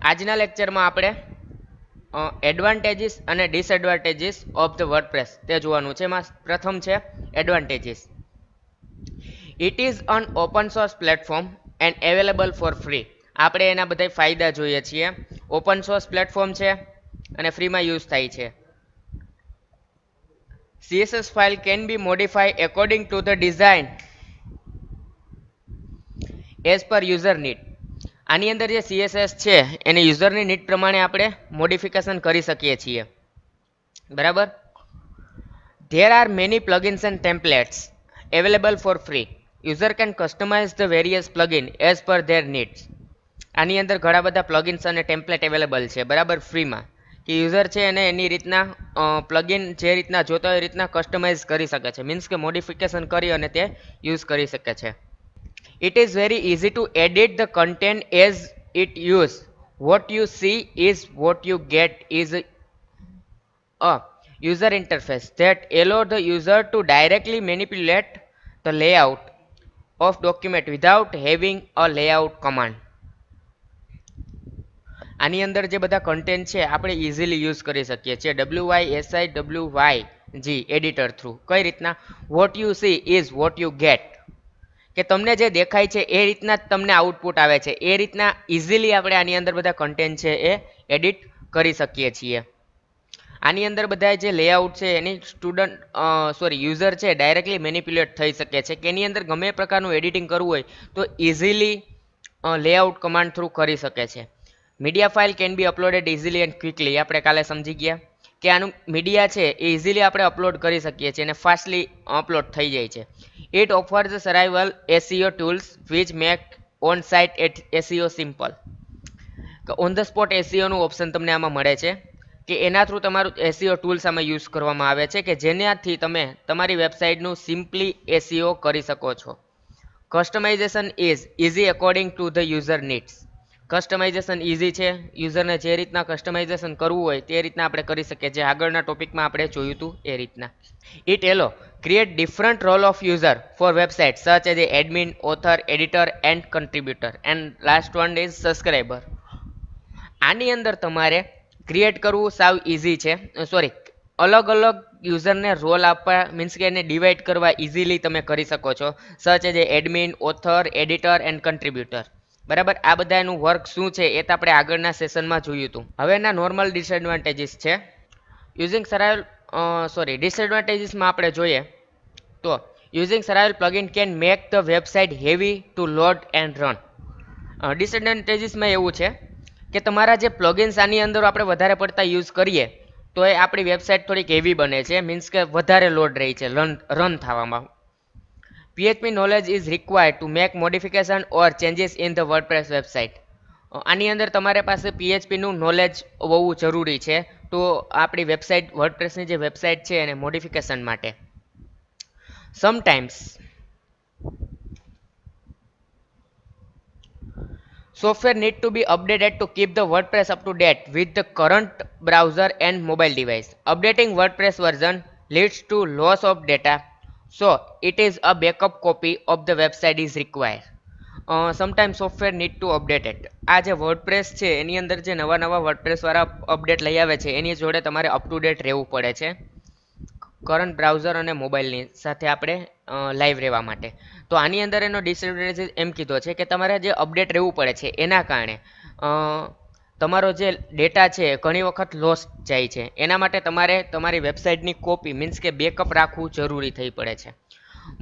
આજના લેક્ચરમાં આપણે એડવાન્ટેજીસ અને ડિસએડવાન્ટેજીસ ઓફ ધ વર્ડપ્રેસ તે જોવાનું છે. એમાં પ્રથમ છે advantages. It is an open source platform and available four free. આપણે એના બધા ફાયદા જોઈએ છીએ. ઓપન સોર્સ પ્લેટફોર્મ છે અને ફ્રીમાં યુઝ થાય છે. CSS file can be modified according to the design as per user need. આની અંદર જે CSS છે એને યુઝરની નીડ પ્રમાણે આપણે મોડિફિકેશન કરી શકીએ છીએ. બરાબર. There are many plugins and templates available for free. User can customize the various plugin as per their needs. આની અંદર ઘણા બધા પ્લગિન્સ અને ટેમ્પલેટ અવેલેબલ છે બરાબર ફ્રીમાં, કે યુઝર છે એને એની રીતના પ્લગિન જે રીતના જોતા હોય એ રીતના કસ્ટમાઇઝ કરી શકે છે, મીન્સ કે મોડિફિકેશન કરી અને તે યુઝ કરી શકે છે. It is very easy to edit the content as it use. What you see is what you get is a user interface that allow the user to directly manipulate the layout of document without having a layout command. આની અંદર જે બધા content છે આપણે easily use કરી શકીએ છીએ WYSIWYG editor through. કઈ રીતના? What you she is what you get, કે તમને જે દેખાય છે એ રીતના જ તમને આઉટપુટ આવે છે. એ રીતના ઇઝીલી આપણે આની અંદર બધા કન્ટેન્ટ છે એ એડિટ કરી શકીએ છીએ. આની અંદર બધા જે લેઆઉટ છે એની યુઝર છે ડાયરેક્ટલી મેનિપ્યુલેટ થઈ શકે છે, કે એની અંદર ગમે પ્રકારનું એડિટિંગ કરવું હોય તો ઇઝીલી લેઆઉટ કમાન્ડ થ્રુ કરી શકે છે. Media file can be uploaded easily and quickly. આપણે કાલે સમજી ગયા કે આનું મીડિયા છે એ ઇઝીલી આપણે અપલોડ કરી શકીએ છીએ અને ફાસ્ટલી અપલોડ થઈ જાય છે. It offers survival SEO tools which make on site SEO simple. On the spot SEOનું ઓપ્શન તમને આમાં મળે છે, કે એના થ્રુ તમારું SEO ટૂલ્સ આમાં યુઝ કરવામાં આવે છે, કે જેનાથી તમે તમારી વેબસાઇટનું સિમ્પલી SEO કરી શકો છો. Customisation is easy according to the user needs. Customisation easy છે, યુઝરને જે રીતના કસ્ટમાઇઝેશન કરવું હોય તે રીતના આપણે કરી શકીએ, જે આગળના ટોપિકમાં આપણે જોયું હતું એ રીતના. It allow create different role of user for website such as admin, author, editor and contributor and last one is subscriber. આની અંદર તમારે ક્રિએટ કરવું સાવ ઇઝી છે. અલગ અલગ યુઝરને રોલ આપવા, મીન્સ કે એને ડિવાઈડ કરવા ઇઝીલી તમે કરી શકો છો. Such as admin, author, editor and contributor. બરાબર. આ બધા એનું વર્ક શું છે એ તો આપણે આગળના સેશનમાં જોયું હતું. હવે એના નોર્મલ ડિસએડવાન્ટેજીસ છે. ડિસએડવાન્ટેજીસમાં આપણે જોઈએ તો યુઝિંગ સરાવેલ plugin can make the website heavy to load and run. ડિસએડવાન્ટેજીસમાં એવું છે કે તમારા જે પ્લગઇન્સ આની અંદર આપણે વધારે પડતા યુઝ કરીએ તો એ આપણી વેબસાઇટ થોડીક હેવી બને છે, મીન્સ કે વધારે લોડ રહી છે રન થવામાં. PHP knowledge is required to make modification or changes in the WordPress website. આની અંદર તમારે પાસે PHP નું નોલેજ હોવું જરૂરી છે, તો આપણી વેબસાઇટ વર્ડપ્રેસની જે વેબસાઇટ છે એને મોડિફિકેશન માટે. Sometimes software need to be updated to keep the WordPress up to date with the current browser and mobile device. Updating WordPress version leads to loss of data, so it is a backup copy of the website is required. Sometimes software need to update it. આ જે WordPress છે એની અંદર જે નવા WordPress વાળા update લઈ આવે છે એની જોડે તમારે અપ ટુ ડેટ રહેવું પડે છે કરંટ બ્રાઉઝર અને મોબાઈલની સાથે આપણે લાઈવ રહેવા માટે. તો આની અંદર એનો ડિસએડવાન્ટેજ એમ કીધો છે કે તમારે જે અપડેટ રહેવું પડે છે એના કારણે તમારો જે ડેટા છે ઘણી વખત લોસ જાય છે. એના માટે તમારે તમારી વેબસાઇટની કોપી, મીન્સ કે બેકઅપ રાખવું જરૂરી થઈ પડે છે.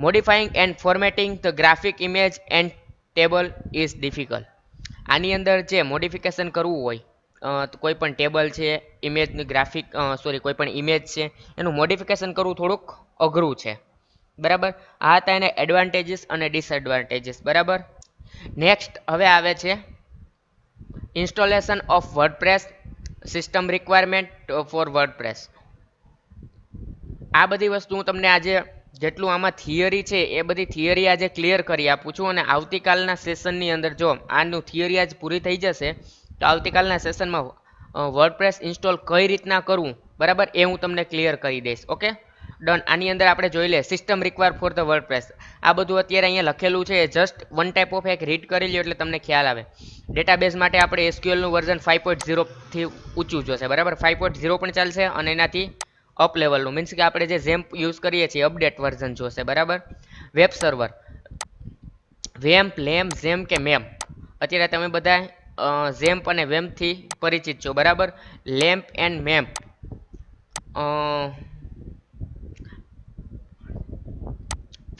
Modifying and formatting the graphic image and table is difficult. આની અંદર જે મોડિફિકેશન કરવું હોય કોઈ પણ ટેબલ છે, ઇમેજની કોઈ પણ ઇમેજ છે એનું મોડિફિકેશન કરવું થોડુંક અઘરું છે. બરાબર. આ હતા એને એડવાન્ટેજીસ અને ડિસએડવાન્ટેજીસ. બરાબર. નેક્સ્ટ હવે આવે છે installation of WordPress, system requirement for WordPress. આ બધી વસ્તુ હું તમને આજે જેટલું આમાં થિયરી છે એ બધી થિયરી આજે ક્લિયર કરી આપું છું, અને આવતીકાલના સેશનની અંદર જો આનું થિયરી આજ પૂરી થઈ જશે તો આવતીકાલના સેશનમાં વર્ડપ્રેસ ઇન્સ્ટોલ કઈ રીતના કરવું બરાબર એ હું તમને ક્લિયર કરી દઈશ. ઓકે. ડન. આની અંદર આપણે જોઈ લે system require for the WordPress. આ બધું અત્યારે અહીંયા લખેલું છે, જસ્ટ વન ટાઈપ ઓફ એક રીડ કરી લ્યો એટલે તમને ખ્યાલ આવે. ડેટાબેઝ માટે આપણે એસક્યુએલનું વર્ઝન 5.0 થી ઊંચું જોશે, બરાબર. 5.0 પણ ચાલશે અને એનાથી અપ લેવલનું મીન્સ કે આપણે જે ઝેમ્પ યુઝ કરીએ છીએ અપડેટ વર્ઝન જોશે, બરાબર. વેબ સર્વર વેમ્પ, લેમ્પ, ઝેમ કે મેમ. અત્યારે તમે બધા ઝેમ્પ અને વેમ્પથી પરિચિત છો, બરાબર. Lamp and મેમ્પ.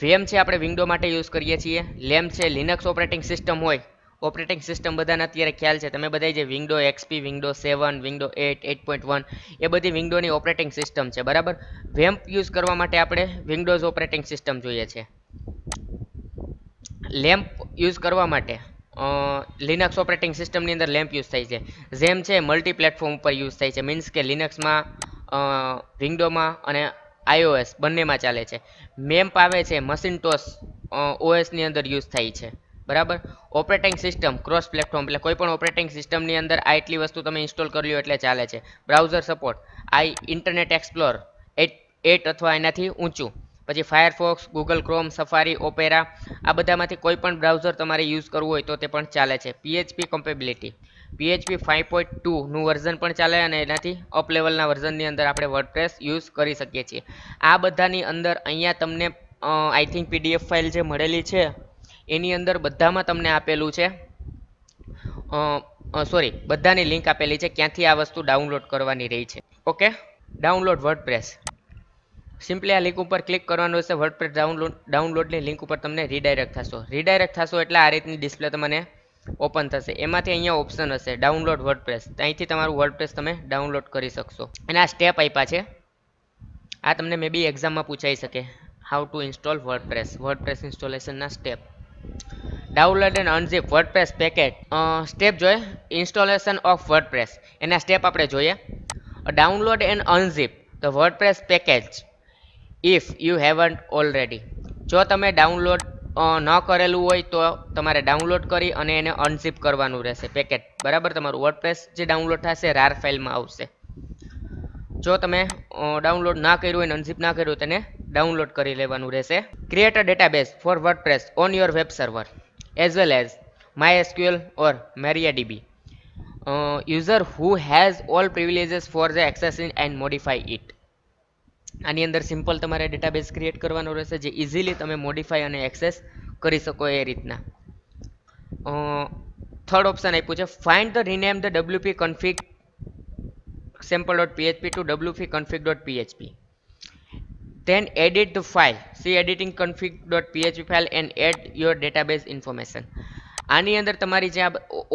વેમ છે આપણે વિન્ડો માટે યુઝ કરીએ છીએ. લેમ્પ છે લિનક્સ ઓપરેટિંગ સિસ્ટમ હોય, ઓપરેટિંગ સિસ્ટમ બધાને અત્યારે ખ્યાલ છે, તમે બધા જે વિન્ડો એક્સપી, વિન્ડો 7, વિન્ડો 8, 8.1 એ બધી વિન્ડોની ઓપરેટિંગ સિસ્ટમ છે, બરાબર. વેમ્પ યુઝ કરવા માટે આપણે વિન્ડોઝ ઓપરેટિંગ સિસ્ટમ જોઈએ છે. લેમ્પ યુઝ કરવા માટે લિનક્સ ઓપરેટિંગ સિસ્ટમની અંદર લેમ્પ યુઝ થાય છે. ઝેમ છે મલ્ટી પ્લેટફોર્મ ઉપર યુઝ થાય છે, મીન્સ કે લિનક્સમાં, વિન્ડોમાં અને iOS બંનેમાં ચાલે છે. મેમ્પ આવે છે મશીનટોસ ઓએસની અંદર યુઝ થાય છે, બરાબર. ઓપરેટિંગ સિસ્ટમ ક્રોસ પ્લેટફોર્મ, એટલે કોઈ પણ ઓપરેટિંગ સિસ્ટમની અંદર આ એટલી વસ્તુ તમે ઇન્સ્ટોલ કરી લો એટલે ચાલે છે. બ્રાઉઝર સપોર્ટ, ઇન્ટરનેટ એક્સપ્લોર 8 અથવા એનાથી ઊંચું. પછી Firefox, Google chrome, safari, opera, આ બધામાંથી કોઈ પણ બ્રાઉઝર તમારે યુઝ કરવું હોય તો તે પણ ચાલે છે. પીએચપી કમ્પેબિલિટી, પીએચપી 5.2નું વર્ઝન પણ ચાલે અને એનાથી અપ લેવલના વર્ઝનની અંદર આપણે વર્ડપ્રેસ યુઝ કરી શકીએ છીએ. આ બધાની અંદર અહીંયા તમને આઈ થિંક પીડીએફ ફાઇલ જે મળેલી છે એની અંદર બધામાં તમને આપેલું છે, સોરી બધાની લિંક આપેલી છે ક્યાંથી આ વસ્તુ ડાઉનલોડ કરવાની રહી છે. Okay, download WordPress. સિમ્પલી આ લિંક ઉપર ક્લિક કરવાનું હશે. વર્ડપ્રેસ ડાઉનલોડની લિંક ઉપર તમને રીડાયરેક્ટ થશો. રીડાયરેક્ટ થશો એટલે આ રીતની ડિસ્પ્લે તમને ઓપન થશે. એમાંથી અહીંયા ઓપ્શન હશે ડાઉનલોડ વર્ડપ્રેસ, અહીંથી તમારું વર્ડપ્રેસ તમે ડાઉનલોડ કરી શકશો. અને આ સ્ટેપ આપ્યા છે, આ તમને મે બી એક્ઝામમાં પૂછાઈ શકે. How to install WordPress, WordPress ઇન્સ્ટોલેશનના step. Download and unzip WordPress package. Step જોઈએ ઇન્સ્ટોલેશન ઓફ વર્ડપ્રેસ, એના સ્ટેપ આપણે જોઈએ. Download and unzip the WordPress package if you haven't already. જો તમે ડાઉનલોડ ન કરેલું હોય તો તમારે ડાઉનલોડ કરી અને એને અનઝિપ કરવાનું રહેશે પેકેટ, બરાબર. તમારું વર્ડપ્રેસ જે ડાઉનલોડ થશે રાર ફાઇલમાં આવશે. જો તમે ડાઉનલોડ ના કર્યું હોય, અનઝિપ ના કર્યું તેને ડાઉનલોડ કરી લેવાનું રહેશે. Create a database for WordPress on your web server as well as MySQL or MariaDB. User who has all privileges for the accessing and modify it. આની અંદર સિમ્પલ તમારે ડેટાબેઝ ક્રિએટ કરવાનો રહેશે જે ઇઝીલી તમે મોડિફાઈ અને access કરી શકો એ રીતના. થર્ડ ઓપ્શન આપ્યું છે find the rename the WP config sample.php to WP config.php. Then edit the file. See editing config.php file and add your database information. આની અંદર તમારી જે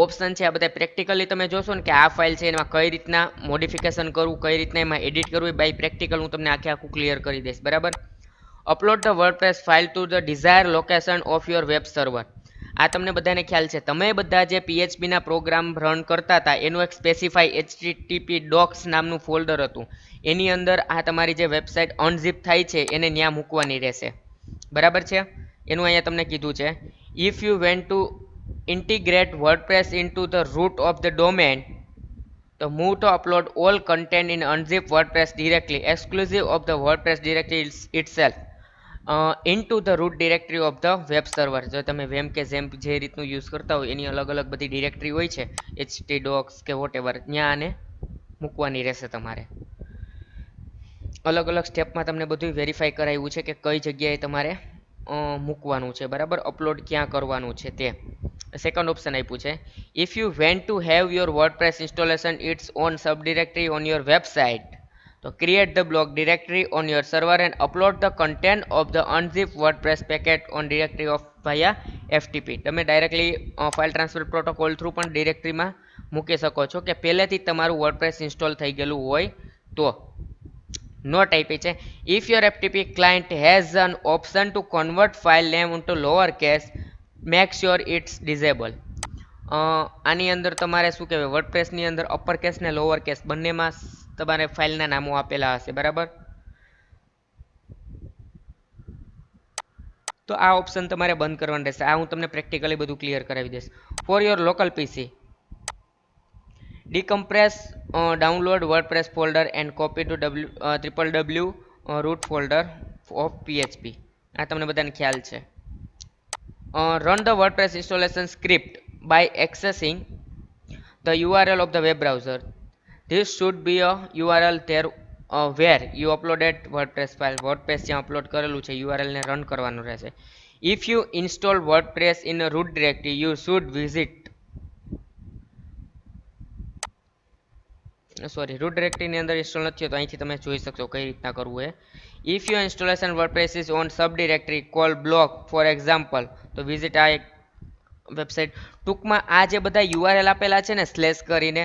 ઓપ્શન છે આ બધા પ્રેક્ટિકલી તમે જોશો ને કે આ ફાઇલ છે એમાં કઈ રીતના મોડિફિકેશન કરવું, કઈ રીતના એમાં એડિટ કરવું, એ બાય પ્રેક્ટિકલ હું તમને આખું ક્લિયર કરી દઈશ, બરાબર. Upload the WordPress file to the desire location of your web server. આ તમને બધાને ખ્યાલ છે, તમે બધા જે પીએચપીના પ્રોગ્રામ રન કરતા હતા એનું એક સ્પેસિફાઈ HTTP docs નામનું ફોલ્ડર હતું. એની અંદર આ તમારી જે વેબસાઇટ અનઝિપ થાય છે એને ત્યાં મૂકવાની રહેશે, બરાબર છે. એનું અહીંયા તમને કીધું છે if you went two integrate WordPress into the root of the domain, the move to upload all content in unzip WordPress directly exclusive of the WordPress directory itself into the root directory of the web server. જો તમે વેમ કે ઝેમ્પ જે રીતનું use કરતા હોય એની અલગ અલગ બધી ડિરેક્ટરી હોય છે, HT docs કે વોટ એવર, ત્યાં આને મૂકવાની રહેશે તમારે. અલગ અલગ સ્ટેપમાં તમને બધું વેરીફાઈ કરાવ્યું છે કે કઈ જગ્યાએ તમારે મૂકવાનું છે, બરાબર. અપલોડ ક્યાં કરવાનું છે તે. સેકન્ડ ઓપ્શન આપ્યું છે if you went to have your WordPress installation it's on subdirectory on your website, તો create the block directory on your server and upload the content of the unzip WordPress packet on directory of via FTP. તમે directly file transfer protocol through પણ ડિરેક્ટરીમાં મૂકી શકો છો કે પહેલેથી જ તમારું વર્ડપ્રેસ ઇન્સ્ટોલ થઈ ગયેલું હોય તો. નોટ આપી છે if your FTP client has an option to convert file name into lower case make sure it's disable. આની અંદર તમારે શું કહેવાય, વર્ડપ્રેસની અંદર અપર કેસ ને લોઅર કેસ બંનેમાં તમારે ફાઇલના નામો આપેલા હશે, બરાબર. તો આ ઓપ્શન તમારે બંધ કરવાનું રહેશે. આ હું તમને પ્રેક્ટિકલી બધું ક્લિયર કરાવી દઈશ. For your local PC decompress download WordPress folder and copy to www root folder of PHP. આ તમને બધાને ખ્યાલ છે. Run the WordPress installation script by accessing the URL of the web browser. This should be a URL there where you uploaded WordPress file. WordPress જ્યાં upload કરેલું છે URL ને run કરવાનું રહેશે. If you install WordPress in a root directory, you should visit root directory ની અંદર install નથી તો અહીંથી તમે જોઈ શકશો કઈ રીતના કરવું એ. If your installation WordPress is on subdirectory called block, for example, તો visit આ એક વેબસાઇટ. ટૂંકમાં આ જે બધા URL આપેલા છે ને સ્લેશ કરીને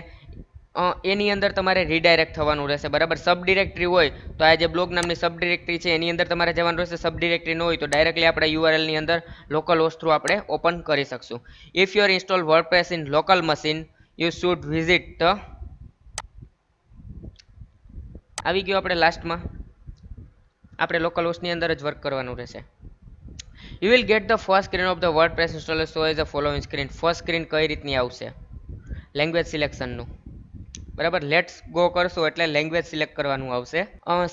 એની અંદર તમારે રીડાયરેક્ટ થવાનું રહેશે, બરાબર. સબ ડિરેક્ટરી હોય તો આ જે બ્લોગ નામની સબ ડિરેક્ટરી છે એની અંદર તમારે જવાનું રહેશે. સબ ડિરેક્ટરી ન હોય તો ડાયરેક્ટલી આપણે URL ની અંદર લોકલ હોસ્ટ થ્રુ આપણે ઓપન કરી શકશું. If you are install WordPress in local machine, you should visit the આવી ગયો આપણે લાસ્ટમાં આપણે લોકલ હોસ્ટની અંદર જ વર્ક કરવાનું રહેશે. You will get the first screen off the WordPress installer so as the following screen. First screen કઈ રીતની આવશે? લેંગ્વેજ સિલેક્શનનું, બરાબર. લેટ્સ ગો કરશો એટલે લેંગ્વેજ સિલેક્ટ કરવાનું આવશે.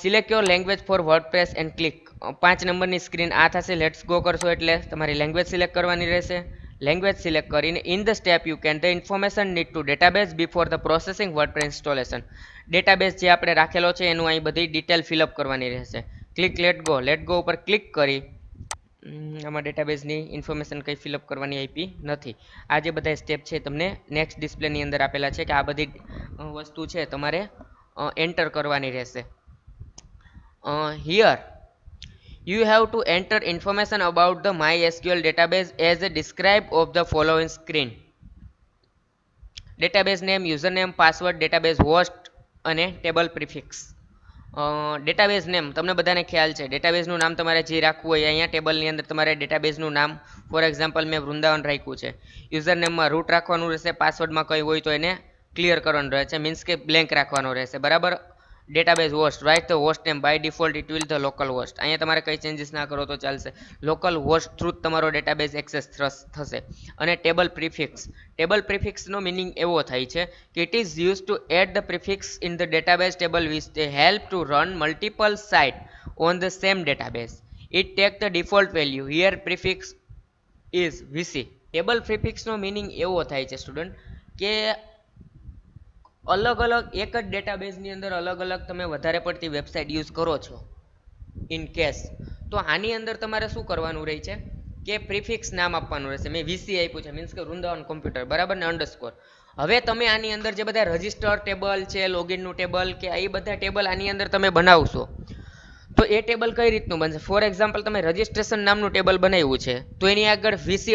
Select your language for WordPress and click. 5 નંબરની સ્ક્રીન આ થશે. લેટ્સ ગો કરશો એટલે તમારી લેંગ્વેજ સિલેક્ટ કરવાની રહેશે. લેંગ્વેજ સિલેક્ટ કરીને in the step you can the information need to database before the processing WordPress installation. Database જે આપણે રાખેલો છે એનું અહીં બધી ડિટેલ ફિલઅપ કરવાની રહેશે. Click let go. Let go ઉપર ક્લિક કરી આમાં ડેટાબેઝની ઇન્ફોર્મેશન કંઈ ફિલઅપ કરવાની આપી નથી. આ જે બધા સ્ટેપ છે તમને નેક્સ્ટ ડિસ્પ્લેની અંદર આપેલા છે કે આ બધી વસ્તુ છે તમારે એન્ટર કરવાની રહેશે. Here you have to enter information about the MySQL database as described of the following screen. database name, username, password, database host અને table prefix. ડેટાબેઝ નેમ તમને બધાને ખ્યાલ છે. ડેટાબેઝનું નામ તમારે જે રાખવું હોય અહીંયા ટેબલની અંદર તમારે ડેટાબેઝનું નામ, ફોર એક્ઝામ્પલ મેં વૃંદાવન રાખ્યું છે. યુઝર નેમમાં રૂટ રાખવાનું રહેશે. પાસવર્ડમાં કંઈ હોય તો એને ક્લિયર કરવાનું રહે છે, મીન્સ કે બ્લેન્ક રાખવાનો રહેશે, બરાબર. Database host, write the host name. By default it will the local host. અહીંયા તમારે કંઈ ચેન્જીસ ના કરો તો ચાલશે. લોકલ હોસ્ટ થ્રુ જ તમારો ડેટાબેઝ એક્સેસ થશે. અને ટેબલ પ્રિફિક્સ. ટેબલ પ્રિફિક્સનો મિનિંગ એવો થાય છે કે it is use to add the prefix in the database table which they help to run multiple sites on the same database. It take the default value. Here prefix is VC. Table પ્રિફિક્સનો meaning એવો થાય છે student કે અલગ અલગ એક જ ડેટાબેઝની અંદર અલગ અલગ તમે વધારે પડતી વેબસાઇટ યુઝ કરો છો ઇન કેસ, તો આની અંદર તમારે શું કરવાનું રહે છે કે પ્રિફિક્સ નામ આપવાનું રહેશે. મેં VC આપ્યું છે, મીન્સ કે વૃંદાવન કોમ્પ્યુટર, બરાબર ને, અંડરસ્કોર. હવે તમે આની અંદર જે બધા રજિસ્ટર ટેબલ છે, લોગિનનું ટેબલ કે એ બધા ટેબલ આની અંદર તમે બનાવશો તો એ ટેબલ કઈ રીતનું બનશે? ફોર એક્ઝામ્પલ તમે રજિસ્ટ્રેશન નામનું ટેબલ બનાવ્યું છે તો એની આગળ VC_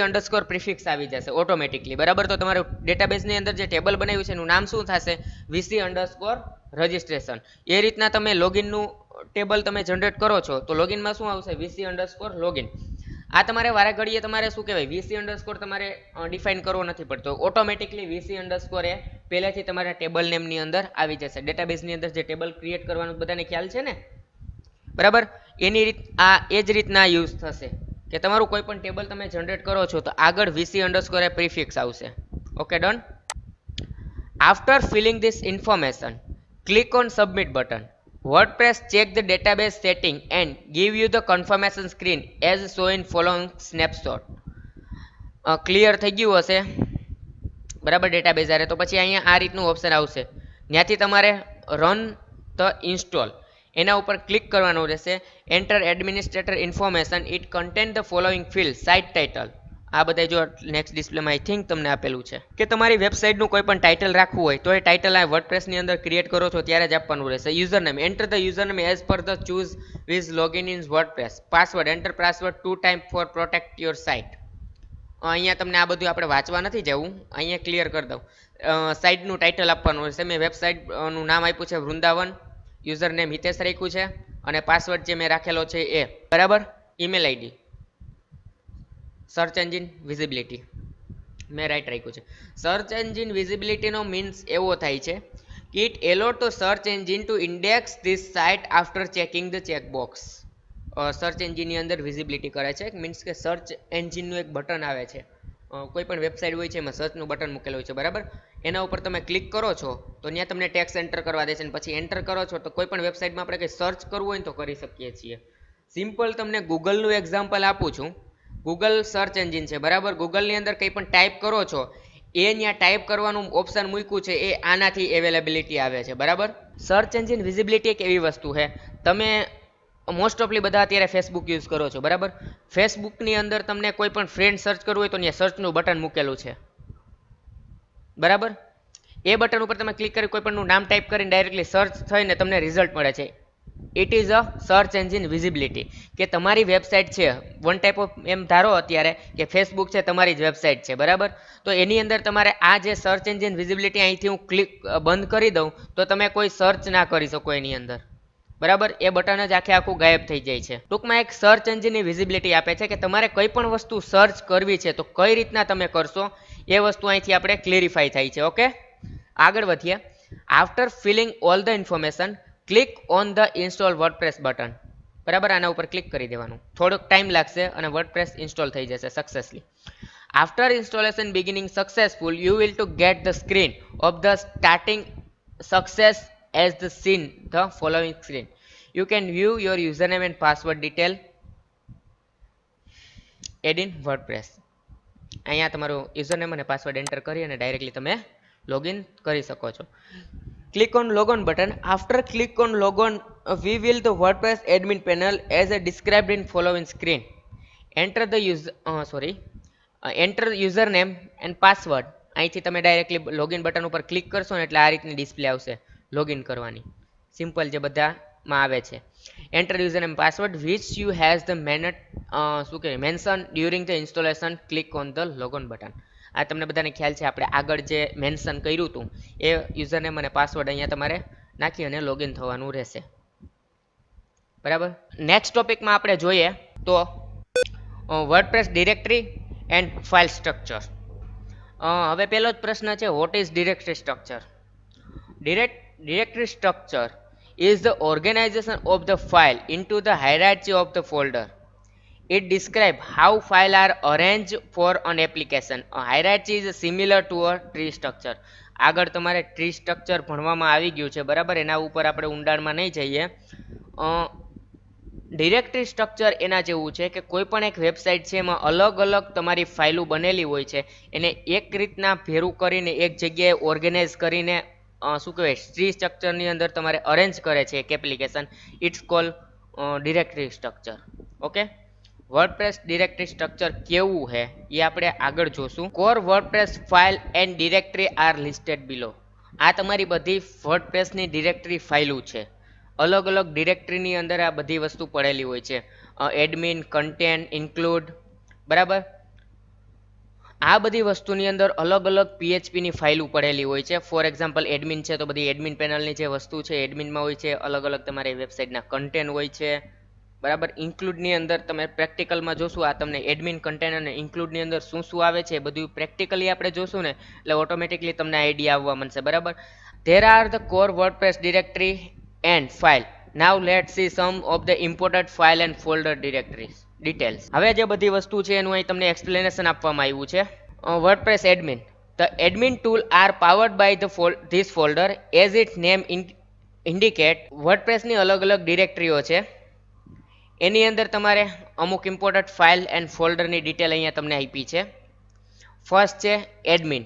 પ્રિફિક્સ આવી જશે ઓટોમેટિકલી, બરાબર. તો તમારું ડેટાબેઝની અંદર જે ટેબલ બનાવ્યું છે એનું નામ શું થશે? VC_ registration. એ રીતના તમે લોગિનનું ટેબલ તમે જનરેટ કરો છો તો લોગિનમાં શું આવશે? VC_ login. આ તમારે વારે ઘડીએ તમારે શું કહેવાય VC_ તમારે ડિફાઇન કરવો નથી પડતો. ઓટોમેટિકલી VC_ એ પહેલેથી તમારા ટેબલ નેમની અંદર આવી જશે. ડેટાબેઝની અંદર જે ટેબલ ક્રિએટ કરવાનું બધાને ખ્યાલ છે ને, બરાબર. એની રીત આ એ જ રીતના યુઝ થશે કે તમારું કોઈ પણ ટેબલ તમે જનરેટ કરો છો તો આગળ VC_ એ પ્રિફિક્સ આવશે. Okay, done. After filling this information, click on submit button. WordPress check the database setting and give you the confirmation screen as shown in following snapshot. Clear થઈ ગયું હશે, બરાબર, ડેટાબેઝ આરે. તો પછી અહીંયા આ રીતનું ઓપ્શન આવશે. ત્યાંથી તમારે રન ધ ઇન્સ્ટોલ એના ઉપર ક્લિક કરવાનું રહેશે. Enter administrator information. It content the following field. Site title. આ બધા જો નેક્સ્ટ ડિસ્પ્લેમાં આઈ થિંક તમને આપેલું છે કે તમારી વેબસાઇટનું કોઈ પણ ટાઇટલ રાખવું હોય તો એ ટાઇટલ આ વર્ડપ્રેસની અંદર ક્રિએટ કરો છો ત્યારે જ આપવાનું રહેશે. User name. Enter the user name as per the choose with login in WordPress. Password. Enter password 2 times for protect your site. અહીંયા તમને આ બધું આપણે વાંચવા નથી જવું, અહીંયા ક્લિયર કરી દઉં. સાઇટનું ટાઇટલ આપવાનું રહેશે. મેં વેબસાઇટનું નામ આપ્યું છે વૃંદાવન, યુઝર નેમ હિતેશ રાખ્યું છે અને પાસવર્ડ જે મેં રાખેલો છે એ, બરાબર. Email ID, search engine visibility મેં રાઈટ રાખ્યું છે. સર્ચ એન્જિન વિઝિબિલિટીનો મીન્સ એવો થાય છે કે it allow to search engine to index this site after checking the checkbox. Search એન્જિનની અંદર વિઝિબિલિટી કરે છે, મીન્સ કે સર્ચ એન્જિનનું એક બટન આવે છે કોઈ પણ વેબસાઇટ હોય છે એમાં સર્ચનું બટન મૂકેલું હોય છે, બરાબર. એના ઉપર તમે ક્લિક કરો છો તો ત્યાં તમને ટેક્સ એન્ટર કરવા દે છે અને પછી એન્ટર કરો છો તો કોઈ પણ વેબસાઇટમાં આપણે કંઈ સર્ચ કરવું હોય ને તો કરી શકીએ છીએ. સિમ્પલ તમને ગૂગલનું એક્ઝામ્પલ આપું છું. ગૂગલ સર્ચ એન્જિન છે બરાબર. ગૂગલની અંદર કંઈ પણ ટાઈપ કરો છો એ ત્યાં ટાઈપ કરવાનું ઓપ્શન મૂક્યું છે એ આનાથી અવેલેબિલિટી આવે છે બરાબર. સર્ચ એન્જિન વિઝિબિલિટી એક એવી વસ્તુ છે, તમે મોસ્ટ ઓફલી બધા અત્યારે ફેસબુક યુઝ કરો છો બરાબર. ફેસબુકની અંદર તમને કોઈ પણ ફ્રેન્ડ સર્ચ કરવું હોય તો ત્યાં સર્ચનું બટન મૂકેલું છે બરાબર. એ બટન ઉપર તમે ક્લિક કરી કોઈ પણનું નામ ટાઈપ કરીને ડાયરેક્ટલી સર્ચ થઈને તમને રિઝલ્ટ મળે છે. It is a search engine visibility કે તમારી વેબસાઇટ છે વન ટાઈપ ઓફ એમ ધારો અત્યારે કે ફેસબુક છે તમારી જ વેબસાઇટ છે બરાબર. તો એની અંદર તમારે આ જે સર્ચ એન્જિન વિઝિબિલિટી અહીંથી હું ક્લિક બંધ કરી દઉં તો તમે કોઈ સર્ચ ના કરી શકો એની અંદર બરાબર. એ બટન જ આખું ગાયબ થઈ જાય છે. ટૂંકમાં એક સર્ચ એન્જિનની વિઝિબિલિટી આપે છે કે તમારે કઈ પણ વસ્તુ સર્ચ કરવી છે તો કઈ રીતના તમે કરશો એ વસ્તુ અહીંથી આપણે ક્લેરિફાઈ થાય છે. ઓકે, આગળ વધીએ. After filling all the information click on the install WordPress button બરાબર. આના ઉપર ક્લિક કરી દેવાનું. થોડોક ટાઈમ લાગશે અને વર્ડપ્રેસ ઇન્સ્ટોલ થઈ જશે successfully. After installation beginning successful you will two get the screen off the starting success as the seen the following screen. You can view your username and password detail add in WordPress. અહીંયા તમારું username અને password enter કરી અને directly તમે login કરી શકો છો. Click on logon button. After click on logon we will the WordPress admin panel as a described in following screen. Enter the enter username and password. અહીંથી તમે directly login button ઉપર click કરશો ને એટલે આ રીતની ડિસ્પ્લે આવશે login કરવાની. સિમ્પલ જે બધામાં આવે છે. Enter user name password which you has the શું કહેવાય mention during the installation click on the logon button. આ તમને બધાને ખ્યાલ છે આપણે આગળ જે મેન્શન કર્યું હતું એ યુઝર નેમ અને પાસવર્ડ અહીંયા તમારે નાખી અને લોગિન થવાનું રહેશે બરાબર. નેક્સ્ટ ટોપિકમાં આપણે જોઈએ તો WordPress directory and file structure. હવે પહેલો જ પ્રશ્ન છે, what is directory structure? Directory structure is the organization of the file into the hierarchy of the folder. It describes how files are arranged for an application. A hierarchy is similar to a tree structure. આગળ તમારે tree structure ભણવામાં આવી ગયું છે બરાબર. એના ઉપર આપણે ઊંડાણમાં નહીં જઈએ. ડિરેક્ટરી સ્ટ્રક્ચર એના જેવું છે કે કોઈ પણ એક વેબસાઇટ છે એમાં અલગ અલગ તમારી ફાઇલો બનેલી હોય છે એને એક રીતના ભેરું કરીને એક જગ્યાએ ઓર્ગેનાઇઝ કરીને શું કહેવાય ટ્રી સ્ટ્રક્ચરની અંદર તમારે અરેન્જ કરે છે એક application. It's call directory structure. Okay, WordPress directory structure કેવું છે એ આપણે આગળ જોશું. Core WordPress file and directory are listed below. આ તમારી બધી વર્ડપ્રેસની ડિરેક્ટરી ફાઇલો છે. અલગ અલગ ડિરેક્ટરીની અંદર આ બધી વસ્તુ પડેલી હોય છે. એડમિન, કન્ટેન્ટ, ઇન્ક્લુડ બરાબર. આ બધી વસ્તુની અંદર અલગ અલગ પીએચપીની ફાઇલો પડેલી હોય છે. ફોર એક્ઝામ્પલ એડમિન છે તો બધી એડમિન પેનલની જે વસ્તુ છે એડમિનમાં હોય છે. અલગ અલગ તમારી વેબસાઇટના કન્ટેન્ટ હોય છે બરાબર. ઇન્ક્લુડની અંદર તમે પ્રેક્ટિકલમાં જોશું આ તમને એડમિન, કન્ટેન્ટ અને ઇન્ક્લુડની અંદર શું શું આવે છે એ બધું પ્રેક્ટિકલી આપણે જોશું ને એટલે ઓટોમેટિકલી તમને આઈડિયા આવવા મળશે બરાબર. There are the core WordPress directory and file. Now let's see some of the important file and folder directories details. હવે જે બધી વસ્તુ છે એનું અહીં તમને એક્સપ્લેનેશન આપવામાં આવ્યું છે. WordPress admin. The admin tool are powered by this folder as its name indicate. WordPress ની અલગ અલગ ડિરેક્ટરીઓ છે એની અંદર તમારે અમુક ઇમ્પોર્ટન્ટ ફાઇલ એન્ડ ફોલ્ડરની ડિટેલ અહીંયા તમને આપી છે. ફર્સ્ટ છે એડમિન.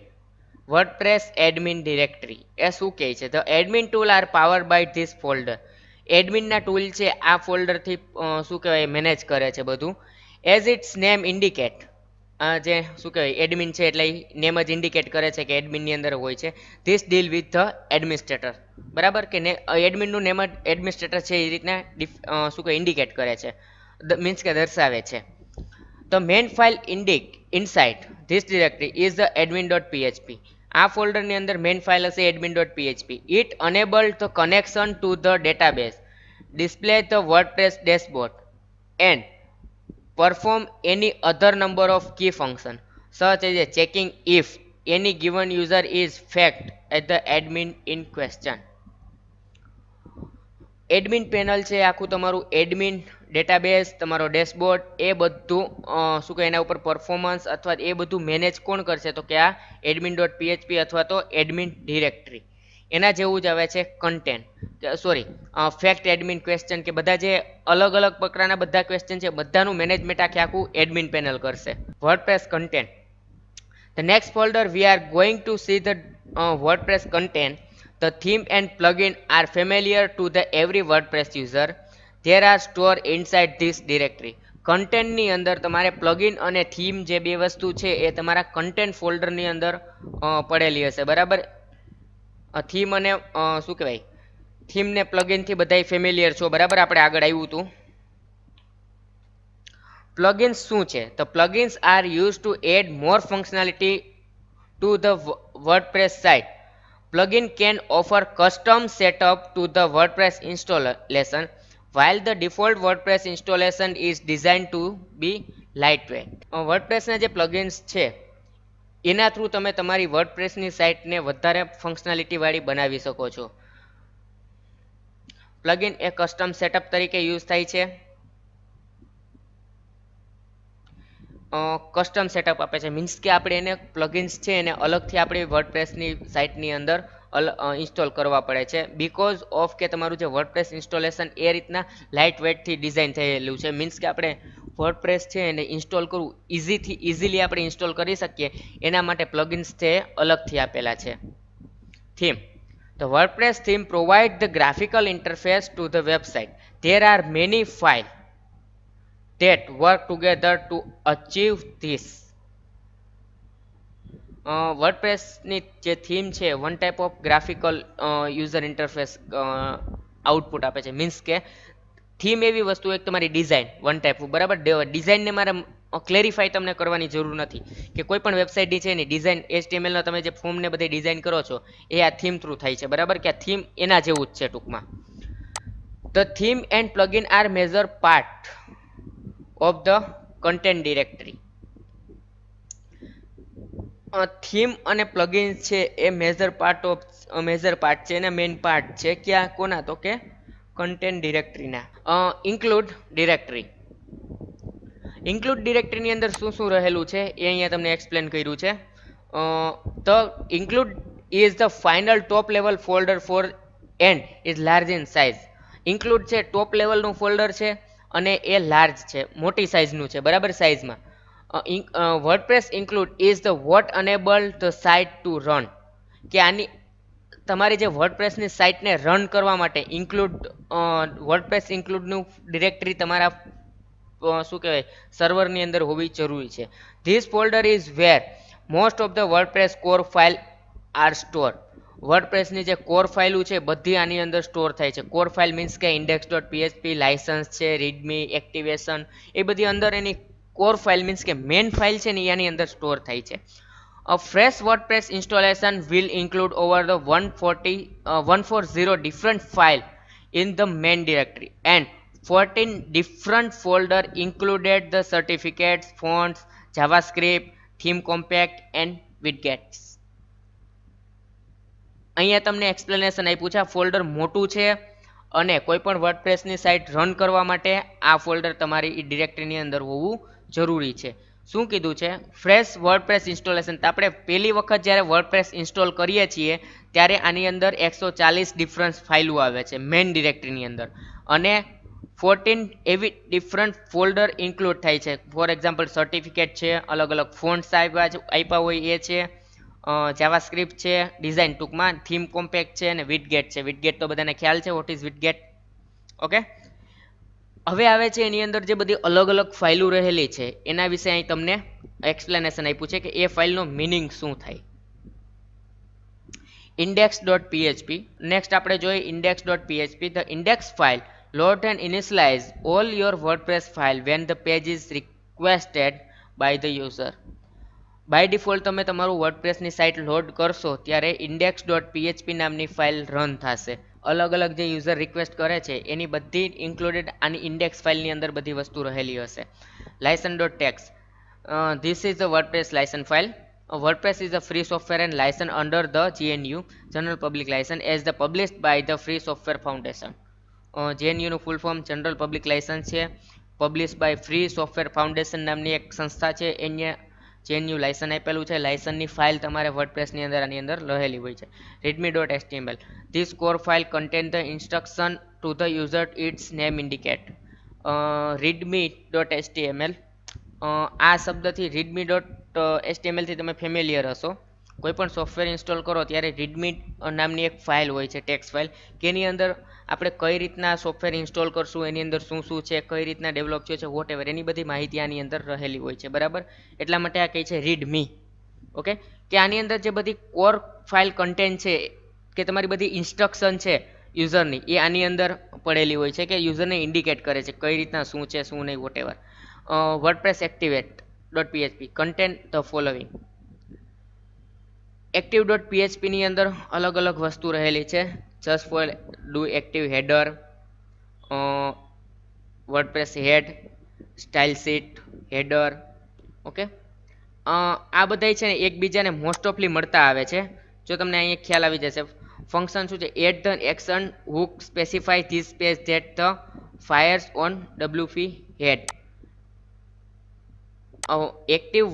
WordPress admin directory એ શું કહે છે? The admin tool are powered by this folder. એડમિનના ટૂલ છે આ ફોલ્ડરથી શું કહેવાય મેનેજ કરે છે બધું. As its name indicate. જે શું કહેવાય એડમિન છે એટલે નેમ જ ઇન્ડિકેટ કરે છે કે એડમિનની અંદર હોય છે. This deal with the administrator બરાબર કે એડમિનનું નેમ જ એડમિનિસ્ટ્રેટર છે એ રીતના શું કહેવાય ઇન્ડિકેટ કરે છે મીન્સ કે દર્શાવે છે. The main file inside this directory is the admin.php. આ ફોલ્ડરની અંદર મેઇન ફાઇલ હશે admin.php. It enables the connection to the database, display the WordPress dashboard and perform any other number of key functions such as checking if any given user is fact at the admin in question. Admin panel છે આખું તમારું admin database, તમારો dashboard, એ બધું શું કહે એના ઉપર performance અથવા એ બધું મેનેજ કોણ કરશે? તો કે આ એડમિન ડોટ પીએચપી અથવા તો એડમિન ડિરેક્ટરી. એના જેવું જ આવે છે content, sorry fact admin question, કે બધા જે અલગ અલગ પ્રકારના બધા ક્વેશ્ચન છે બધાનું મેનેજમેન્ટ આખું એડમિન પેનલ કરશે. WordPress content. The next folder we are going to see the WordPress content. The theme and plugin are familiar to the every WordPress user. There are stored inside this directory. કન્ટેન્ટની અંદર તમારે plugin અને theme જે બે વસ્તુ છે એ તમારા content ફોલ્ડરની અંદર પડેલી હશે, બરાબર. થીમ અને શું કહેવાય, થીમ ને પ્લગઇનથી બધાય ફેમિલિયર છો, બરાબર. આપણે આગળ આવ્યું હતું. પ્લગઇન્સ શું છે? તો plugins are use to add more functionality to the WordPress site. Plugin can offer custom setup to the WordPress installation, while the default WordPress installation is designed to be lightweight. વર્ડપ્રેસના જે plugins છે એના through તમે તમારી વર્ડપ્રેસની સાઇટને વધારે functionality વાળી બનાવી શકો છો. પ્લગઇન એ કસ્ટમ સેટઅપ તરીકે યુઝ થાય છે. કસ્ટમ સેટઅપ આપે છે, મીન્સ કે આપણે એને પ્લગઇન્સ છે એને અલગથી આપણી વર્ડપ્રેસની સાઇટની અંદર ઇન્સ્ટોલ કરવા પડે છે. બીકોઝ ઓફ કે તમારું જે વર્ડપ્રેસ ઇન્સ્ટોલેશન એ રીતના લાઇટ વેટથી ડિઝાઇન થયેલું છે. મીન્સ કે આપણે વર્ડપ્રેસ છે એને ઇન્સ્ટોલ કરવું ઇઝીલી આપણે ઇન્સ્ટોલ કરી શકીએ એના માટે પ્લગઇન્સ છે અલગથી આપેલા છે. Theme. The WordPress theme provides the graphical interface to the website. There are many files that work together to achieve this. વર્ડપ્રેસની જે થીમ છે one type of graphical user interface output આપે છે. મીન્સ કે theme એવી વસ્તુ એક તમારી design one type, બરાબર. ડિઝાઇનને મારે ક્લેરિફાઈ તમને કરવાની જરૂર નથી કે કોઈ પણ વેબસાઇટની છે એની ડિઝાઇન HTMLના તમે જે ફોર્મને બધી ડિઝાઇન કરો છો એ આ થીમ થ્રુ થાય છે, બરાબર. કે આ થીમ એના જેવું જ છે ટૂંકમાં. The theme and plugin are major part of the content directory. Theme અને પ્લગઇન છે એ મેજર પાર્ટ છે, એના મેઇન પાર્ટ છે ક્યાં કોના? તો કે કન્ટેન્ટ ડિરેક્ટરીના. Include directory. ઇન્ક્લુડ ડિરેક્ટરીની અંદર શું શું રહેલું છે એ અહીંયા તમને એક્સપ્લેન કર્યું છે. The include is the final top level folder for and is large in size. Include છે ટોપ લેવલનું ફોલ્ડર છે અને એ લાર્જ છે, મોટી સાઇઝનું છે, બરાબર. સાઇઝમાં WordPress include is the what enable the site to run. કે આની તમારી જે વર્ડપ્રેસની સાઇટને રન કરવા માટે ઇન્ક્લુડ વર્ડપ્રેસ ઇન્ક્લુડનું ડિરેક્ટરી તમારા શું કહેવાય સર્વરની અંદર હોવી જરૂરી છે. This folder is where most of the WordPress core file are store. વર્ડપ્રેસની જે કોર ફાઇલો છે બધી આની અંદર સ્ટોર થાય છે. કોર ફાઇલ મીન્સ કે ઇન્ડેક્સ ડોટ પીએચપી, લાયસન્સ છે, રીડમી, એક્ટિવેશન, એ બધી અંદર એની કોર ફાઇલ મીન્સ કે મેઇન ફાઇલ છે ને એની અંદર સ્ટોર થાય છે. A fresh WordPress installation will include over the 140 different files in the main directory and 14 different folders included the certificates, fonts, JavaScript, theme compact and widgets. અહીંયા તમને explanation આપ્યું છે. આ ફોલ્ડર મોટું છે અને કોઈ પણ વર્ડપ્રેસની સાઇટ રન કરવા માટે આ ફોલ્ડર તમારી ડિરેક્ટરીની અંદર હોવું જરૂરી છે. શું કીધું છે? Fresh WordPress installation. તો આપણે પહેલી વખત જ્યારે વર્ડપ્રેસ ઇન્સ્ટોલ કરીએ છીએ ત્યારે આની અંદર 140 ડિફરન્ટ ફાઇલો આવે છે મેઇન ડિરેક્ટરીની અંદર અને 14 એવી ડિફરન્ટ ફોલ્ડર ઇન્ક્લુડ થાય છે. ફોર એક્ઝામ્પલ સર્ટિફિકેટ છે, અલગ અલગ ફોન્ટ્સ આપ્યા હોય એ છે, જાવાસ્ક્રિપ્ટ છે, ડિઝાઇન ટૂંકમાં થીમ કોમ્પેક્ટ છે અને વિડગેટ છે. વિડગેટ તો બધાને ખ્યાલ છે, વોટ ઇઝ વિડગેટ, ઓકે. હવે આવે છે એની અંદર જે બધી અલગ અલગ ફાઇલો રહેલી છે એના વિશે અહીં તમને એક્સપ્લેનેશન આપ્યું છે કે એ ફાઇલનો મિનિંગ શું થાય. index.php. નેક્સ્ટ આપણે જોઈએ index.php. The index file load and initialize all your WordPress file when the page is requested by the user. By default તમે તમારું વર્ડપ્રેસની સાઇટ લોડ કરશો ત્યારે index.php નામની ફાઇલ રન થશે. અલગ અલગ જે યુઝર રિક્વેસ્ટ કરે છે એની બધી ઇન્ક્લુડેડ આની ઇન્ડેક્સ ફાઇલની અંદર બધી વસ્તુ રહેલી હશે. license.txt. This is the WordPress license file. WordPress is a free software and licensed under the GNU General Public License as the published by the Free Software Foundation. જેએનયુનું full form general public licence છે. Publish by free software foundation નામની એક સંસ્થા છે, એને JNU licence આપેલું છે. લાયસન્સની file તમારે વર્ડપ્રેસની અંદર આની અંદર રહેલી હોય છે. readme.html this core file contain the instruction to the user its name indicate. readme.html આ શબ્દથી readme.html થી તમે ફેમિલિયર હશો. કોઈ પણ સોફ્ટવેર ઇન્સ્ટોલ કરો ત્યારે readme નામની એક ફાઇલ હોય છે, ટેક્સ્ટ ફાઇલ, કે એની અંદર આપણે કઈ રીતના સોફ્ટવેર ઇન્સ્ટોલ કરશું, એની અંદર શું શું છે, કઈ રીતના ડેવલપ થયો છે, વોટ એવર, એની બધી માહિતી આની અંદર રહેલી હોય છે. બરાબર, એટલા માટે આ કહે છે રીડમી. ઓકે, કે આની અંદર જે બધી કોર ફાઇલ કન્ટેન્ટ છે, કે તમારી બધી ઇન્સ્ટ્રક્શન છે યુઝરની, એ આની અંદર પડેલી હોય છે, કે યુઝરને ઇન્ડિકેટ કરે છે કઈ રીતના શું છે શું નહીં, whatever. WordPress activate .php content the following. active.php ની અંદર અલગ અલગ વસ્તુ રહેલી છે. Just for do active header, WordPress head, style sheet, header. Okay, આ બધા છે ને એકબીજાને મોસ્ટ ઓફલી મળતા આવે છે. જો તમને અહીંયા ખ્યાલ આવી જશે, ફંક્શન શું છે, at the action hook specify this page that the fires on WP head. Active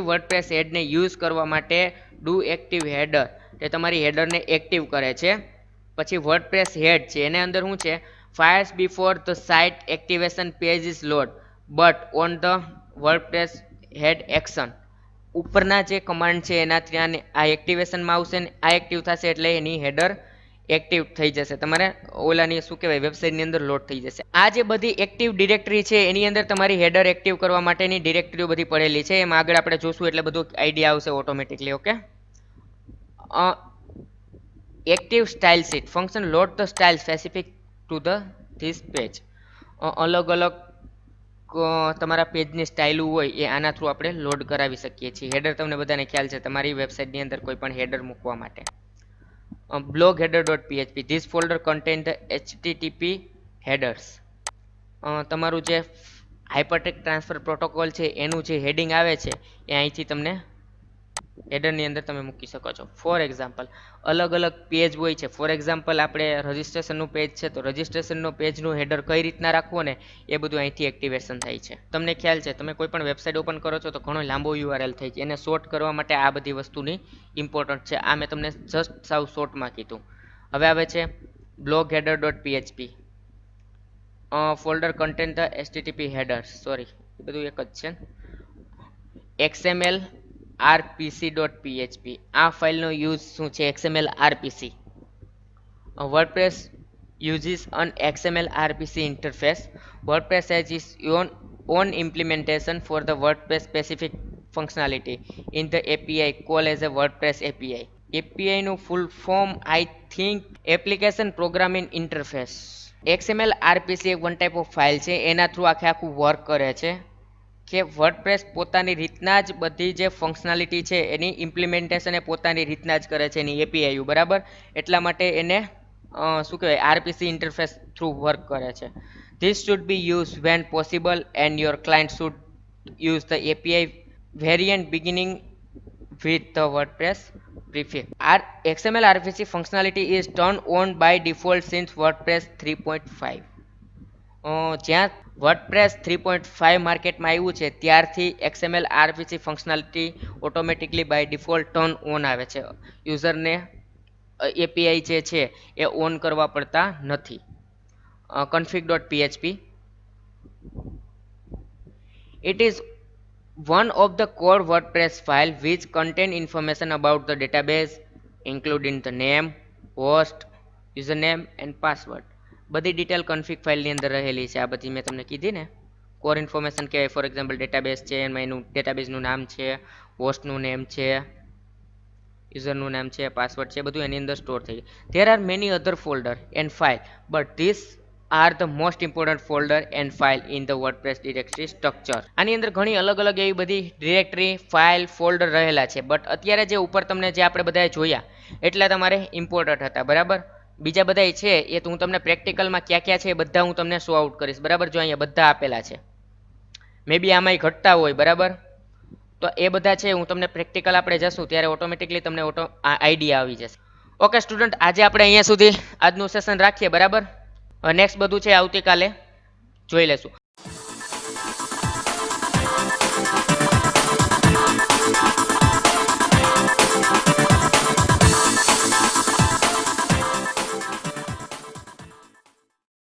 WordPress હેડને યુઝ કરવા માટે ડુ એક્ટિવ હેડર, એ તમારી હેડરને એક્ટિવ કરે છે. પછી વર્ડપ્રેસ હેડ છે, એને અંદર શું છે, fires before the site activation page is load but on the WordPress head action. ઉપરના જે કમાન્ડ છે એના ત્યાં આ એક્ટિવેશનમાં આવશે ને આ એક્ટિવ થશે એટલે એની હેડર એક્ટિવ થઈ જશે, તમારે ઓલાની શું કહેવાય વેબસાઇટની અંદર લોડ થઈ જશે. આ જે બધી એક્ટિવ ડિરેક્ટરી છે એની અંદર તમારી હેડર એક્ટિવ કરવા માટેની ડિરેક્ટરીઓ બધી પડેલી છે. એમાં આગળ આપણે જોશું એટલે બધું આઈડિયા આવશે automatically. Okay, active style sheet function load the style specific to the this page. અલગ અલગ તમારા પેજની સ્ટાઇલ હોય એ આના થ્રુ આપણે લોડ કરાવી શકીએ છીએ. હેડર તમને બધાને ખ્યાલ છે તમારી વેબસાઇટની અંદર કોઈ પણ હેડર મૂકવા માટે. blog header.php this folder contain the http headers. તમારું જે હાઇપરટેક્સ્ટ ટ્રાન્સફર પ્રોટોકોલ છે એનું જે હેડિંગ આવે છે એ અહીંથી તમને હેડરની અંદર તમે મૂકી શકો છો. ફોર એક્ઝામ્પલ, અલગ અલગ પેજ હોય છે. ફોર એક્ઝામ્પલ આપણે રજિસ્ટ્રેશનનું પેજ છે તો રજિસ્ટ્રેશનનો પેજનું હેડર કઈ રીતના રાખવું ને એ બધું અહીંથી એક્ટિવેશન થાય છે. તમને ખ્યાલ છે તમે કોઈ પણ વેબસાઇટ ઓપન કરો છો તો ઘણો લાંબો યુઆરએલ થાય છે, એને શોર્ટ કરવા માટે આ બધી વસ્તુની ઇમ્પોર્ટન્ટ છે. આ મેં તમને જસ્ટ સાવ શોર્ટમાં કીધું. હવે આવે છે blog header.php folder content the http headers, sorry એ બધું એક જ છે. xml rpc.php આ ફાઇલનો યુઝ શું છે, xml rpc. WordPress uses an XML RPC interface. WordPress has its own implementation for the WordPress specific functionality in the API called as a WordPress API. API નું full form I think application programming interface. XML RPC એક one type of file છે, એના through આખું work કરે છે કે WordPress પોતાની રીતના જ બધી જે ફંક્શનાલિટી છે એની ઇમ્પ્લિમેન્ટેશન એ પોતાની રીતના જ કરે છે એની એપીઆઈ. બરાબર, એટલા માટે એને શું કહેવાય આરપીસી ઇન્ટરફેસ થ્રુ વર્ક કરે છે. This should be use when possible and your client should use the API variant beginning with the WordPress prefix. Our XML RPC functionality is turned on by default since WordPress 3.5. જ્યાં WordPress 3.5 માર્કેટમાં આવ્યું છે ત્યારથી XML RPC functionality automatically by default turn on આવે છે. યુઝરને API જે છે એ ઓન કરવા પડતા નથી. config.php it is one of the core WordPress file which contain information about the database including the name, host, username and password. બધી detail કન્ફિગ ફાઇલની અંદર રહેલી છે. આ બધી મેં તમને કીધી ને કોર ઇન્ફોર્મેશન કહેવાય. ફોર એક્ઝામ્પલ ડેટાબેઝ છે એમાં એનું ડેટાબેઝનું નામ છે, હોસ્ટનું નેમ છે, યુઝરનું નામ છે, પાસવર્ડ છે, બધું એની અંદર સ્ટોર થઈ જાય. There are many other folder and file but this are the most important folder and file in the WordPress directory structure. આની અંદર ઘણી અલગ અલગ એવી બધી ડિરેક્ટરી, ફાઇલ, ફોલ્ડર રહેલા છે. બટ અત્યારે જે ઉપર તમને જે આપણે બધાએ જોયા એટલા તમારે ઇમ્પોર્ટન્ટ હતા. બરાબર, બીજા બધા છે એ તો હું તમને પ્રેક્ટિકલમાં ક્યાં ક્યાં છે એ બધા હું તમને શો આઉટ કરીશ. બરાબર, જો અહીંયા બધા આપેલા છે, મે બી આમાં ઘટતા હોય. બરાબર, તો એ બધા છે હું તમને પ્રેક્ટિકલ આપણે જશું ત્યારે ઓટોમેટિકલી તમને આઈડિયા આવી જશે. ઓકે સ્ટુડન્ટ, આજે આપણે અહીંયા સુધી આજનું સેશન રાખીએ. બરાબર, નેક્સ્ટ બધું છે આવતીકાલે જોઈ લેશું.